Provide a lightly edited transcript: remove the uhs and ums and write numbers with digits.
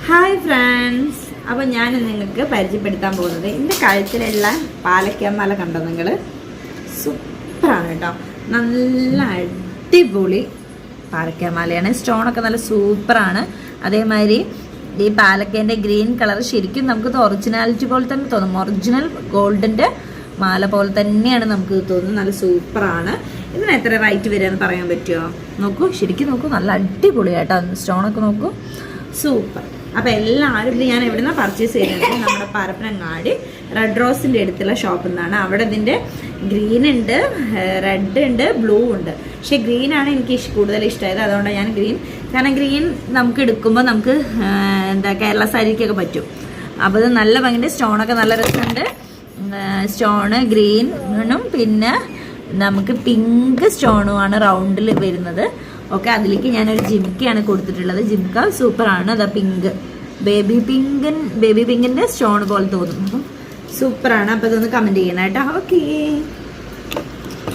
Hi friends, അപ്പോൾ ഞാൻ നിങ്ങൾക്ക് പരിചയപ്പെടുത്താൻ പോകുന്നത് എൻ്റെ കഴുത്തിലുള്ള പാലക്കാമാല കണ്ടോ നിങ്ങൾ? സൂപ്പറാണ് കേട്ടോ, നല്ല അടിപൊളി പാലക്കാമാലയാണ്. സ്റ്റോണൊക്കെ നല്ല സൂപ്പറാണ്. അതേമാതിരി ഈ പാലക്കേൻ്റെ ഗ്രീൻ കളർ ശരിക്കും നമുക്കിത് ഒറിജിനാലിറ്റി പോലെ തന്നെ തോന്നും. ഒറിജിനൽ ഗോൾഡിൻ്റെ മാല പോലെ തന്നെയാണ് നമുക്ക് തോന്നുന്നത്. നല്ല സൂപ്പറാണ്. ഇതിന് എത്ര റേറ്റ് വരിക എന്ന് പറയാൻ പറ്റുമോ? നോക്കൂ, ശരിക്കും നോക്കൂ, നല്ല അടിപൊളിയായിട്ടോ. സ്റ്റോണൊക്കെ നോക്കൂ, സൂപ്പർ. അപ്പോൾ എല്ലാവരും ഇത് ഞാൻ എവിടെ നിന്നാണ് പർച്ചേസ് ചെയ്യുന്നത്? നമ്മുടെ പരപ്പനങ്ങാടി റെഡ് റോസിൻ്റെ അടുത്തുള്ള ഷോപ്പിൽ നിന്നാണ്. അവിടെ ഇതിൻ്റെ ഗ്രീൻ ഉണ്ട്, റെഡ് ഉണ്ട്, ബ്ലൂ ഉണ്ട്. പക്ഷേ ഗ്രീനാണ് എനിക്ക് കൂടുതൽ ഇഷ്ടമായത്. അതുകൊണ്ടാണ് ഞാൻ ഗ്രീൻ, കാരണം ഗ്രീൻ നമുക്ക് എടുക്കുമ്പോൾ നമുക്ക് കേരള സാരിക്കൊക്കെ പറ്റും. അപ്പോൾ ഇത് നല്ല ഭംഗിയുണ്ട്. സ്റ്റോണൊക്കെ നല്ല രസമുണ്ട്. സ്റ്റോണ് ഗ്രീനും പിന്നെ നമുക്ക് പിങ്ക് സ്റ്റോണുമാണ് റൗണ്ടിൽ വരുന്നത്. ഓക്കെ, അതിലേക്ക് ഞാനൊരു ജിംക്കയാണ് കൊടുത്തിട്ടുള്ളത്. ജിംക്ക സൂപ്പറാണ്. അതാ പിങ്ക്, ബേബി പിങ്കിൻ്റെ സ്റ്റോൺ പോലെ തോന്നും. സൂപ്പറാണ്. അപ്പോൾ ഇതൊന്ന് കമൻറ്റ് ചെയ്യണം കേട്ടോ. ഓക്കേ.